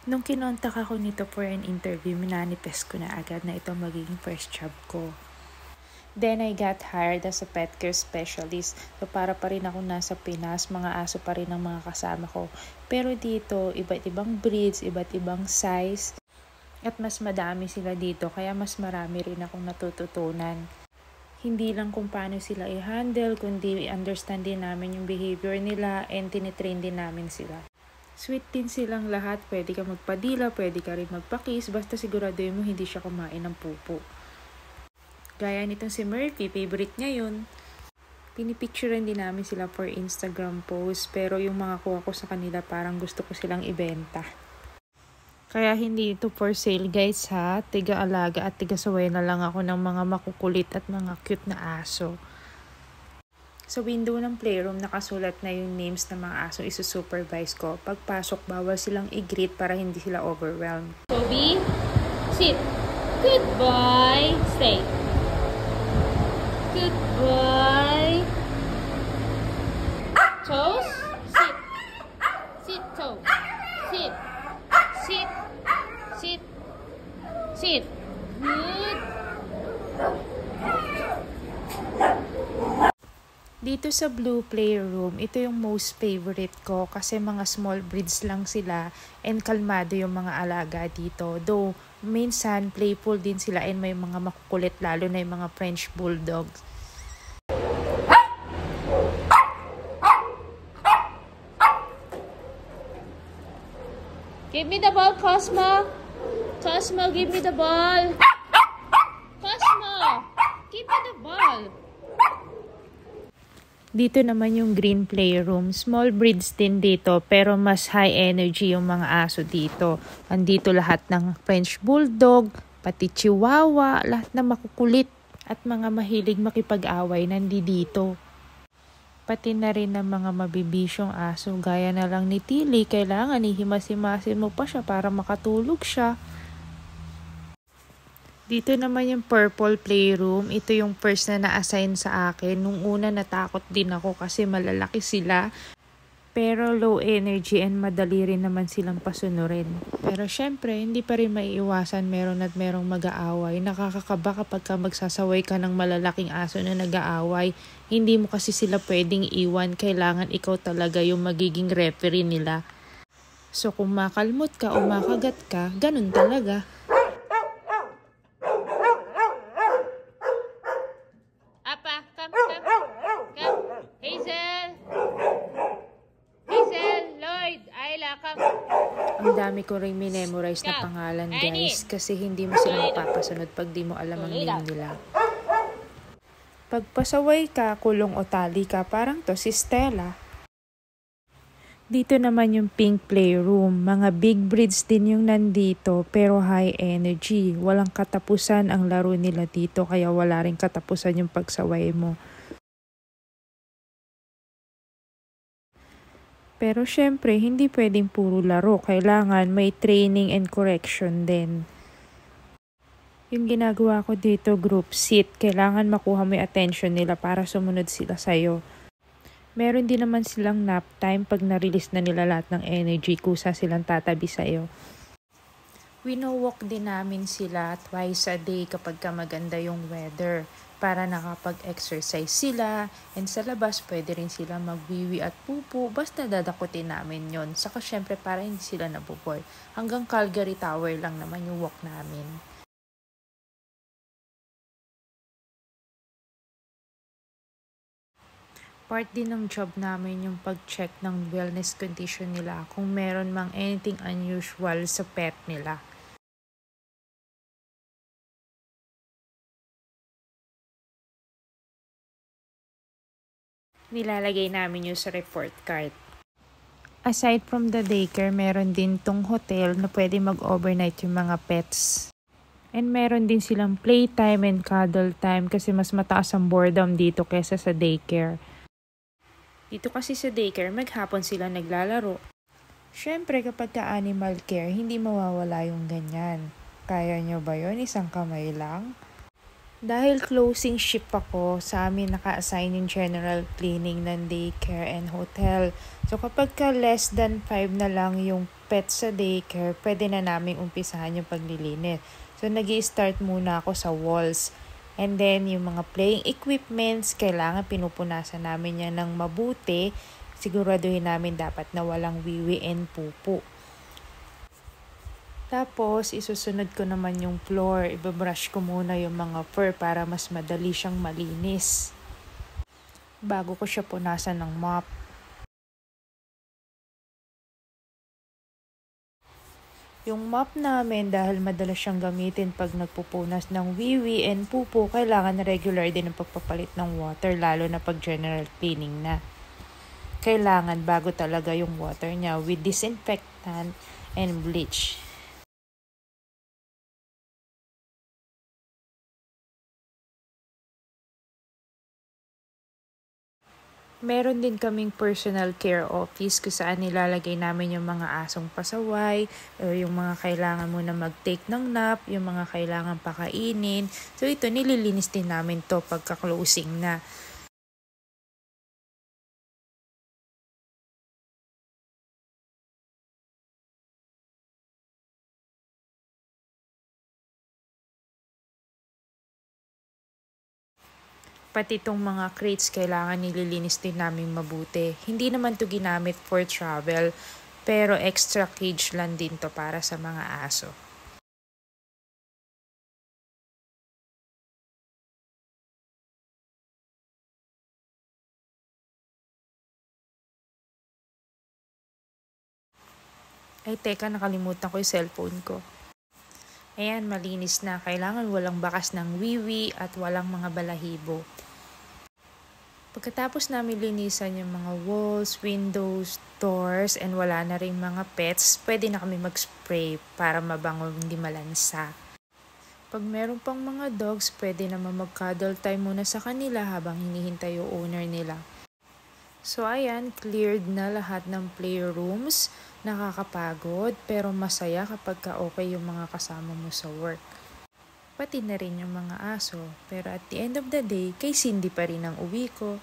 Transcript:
Nung kinontak ako nito for an interview, minanifest ko na agad na ito magiging first job ko. Then I got hired as a pet care specialist. So para pa rin ako nasa Pinas, mga aso pa rin ang mga kasama ko. Pero dito, iba't ibang breeds, iba't ibang size. At mas madami sila dito, kaya mas marami rin akong natututunan. Hindi lang kung paano sila i-handle, kundi i-understand din namin yung behavior nila and tinitrain din namin sila. Sweet din silang lahat, pwede ka magpadila, pwede ka rin magpakis, basta siguraduhin mo hindi siya kumain ng pupo. Gaya nitong si Murphy, favorite niya yun. Pinipicturean din namin sila for Instagram post, pero yung mga kuha ko sa kanila parang gusto ko silang ibenta. Kaya hindi ito for sale guys ha, tiga-alaga at tiga-saway na lang ako ng mga makukulit at mga cute na aso. Sa window ng playroom, nakasulat na yung names ng mga aso isusupervise ko. Pagpasok, bawal silang i-greet para hindi sila overwhelmed. Toby, sit. Good boy. Stay. Good boy. Toes, sit. Sit, toe. Sit. Sit. Sit. Sit. Good. Dito sa Blue Playroom, ito yung most favorite ko kasi mga small breeds lang sila and kalmado yung mga alaga dito. Though, minsan playful din sila and may mga makukulit lalo na yung mga French Bulldogs. Give me the ball, Cosmo. Cosmo, give me the ball. Cosmo, give me the ball. Dito naman yung Green Playroom. Small breeds din dito pero mas high energy yung mga aso dito. Andito lahat ng French Bulldog, pati Chihuahua, lahat na makukulit at mga mahilig makipag-away nandito. Pati na rin ng mga mabibisyong aso gaya na lang ni Tilly, kailangan ihimas-himasin mo pa siya para makatulog siya. Dito naman yung Purple Playroom. Ito yung first na na-assign sa akin. Nung una natakot din ako kasi malalaki sila. Pero low energy and madali rin naman silang pasunurin. Pero syempre, hindi pa rin maiiwasan meron at merong mag-aaway. Nakakakaba kapag ka magsasaway ka ng malalaking aso na nag-aaway. Hindi mo kasi sila pwedeng iwan. Kailangan ikaw talaga yung magiging referee nila. So kung makalmot ka o makagat ka, ganun talaga. Ang dami ko rin minemorize na pangalan guys kasi hindi mo sila mapapasunod pag di mo alam ang name nila. Pagpasaway ka, kulong o tali ka, parang to si Stella. Dito naman yung Pink Playroom. Mga big breeds din yung nandito pero high energy. Walang katapusan ang laro nila dito kaya wala rin katapusan yung pagsaway mo. Pero syempre, hindi pwedeng puro laro. Kailangan may training and correction din. Yung ginagawa ko dito, group sit. Kailangan makuha mo yung attention nila para sumunod sila sa'yo. Meron din naman silang nap time pag na-release na nila lahat ng energy, kusa silang tatabi sa'yo. Wino-walk din namin sila twice a day kapag maganda yung weather. Para nakapag-exercise sila and sa labas pwede rin sila magwiwi at pupo basta dadakutin namin yon. Saka syempre para hindi sila nabuboard. Hanggang Calgary Tower lang naman yung walk namin. Part din ng job namin yung pag-check ng wellness condition nila kung meron mang anything unusual sa pet nila. Nilalagay namin yun sa report card. Aside from the daycare, meron din tong hotel na pwede mag-overnight yung mga pets. And meron din silang playtime and cuddle time kasi mas mataas ang boredom dito kesa sa daycare. Dito kasi sa daycare, maghapon sila naglalaro. Syempre kapag ka animal care, hindi mawawala yung ganyan. Kaya nyo ba yun? Isang kamay lang? Dahil closing shift ako, sa amin naka-assign yung general cleaning ng daycare and hotel. So kapag ka less than 5 na lang yung pet sa daycare, pwede na namin umpisahan yung paglilinis. So nag-i-start muna ako sa walls. And then yung mga playing equipments, kailangan pinupunasan namin yan ng mabuti. Siguraduhin namin dapat na walang wiwi and pupu. Tapos, isusunod ko naman yung floor. Ibabrush ko muna yung mga fur para mas madali siyang malinis. Bago ko siya punasan ng mop. Yung mop namin, dahil madalas siyang gamitin pag nagpupunas ng wiwi and pupu, kailangan regular din ang pagpapalit ng water, lalo na pag general cleaning na. Kailangan bago talaga yung water niya with disinfectant and bleach. Meron din kaming personal care office kung saan nilalagay namin yung mga asong pasaway, o yung mga kailangan mo na mag-take ng nap, yung mga kailangan pakainin. So ito, nililinis din namin to pagka-closing na. Pati itong mga crates, kailangan nililinis din namin mabuti. Hindi naman to ginamit for travel, pero extra cage lang din to para sa mga aso. Ay teka, nakalimutan ko yung cellphone ko. Ayan, malinis na. Kailangan walang bakas ng wiwi at walang mga balahibo. Pagkatapos namin linisan yung mga walls, windows, doors, and wala na rin mga pets, pwede na kami mag-spray para mabango, hindi malansa. Pag meron pang mga dogs, pwede naman mag-cuddle time muna sa kanila habang hinihintay yung owner nila. So ayan, cleared na lahat ng playrooms. Nakakapagod pero masaya kapag okay yung mga kasama mo sa work. Pati na rin yung mga aso, pero at the end of the day, kay Cindy pa rin ang uwi ko.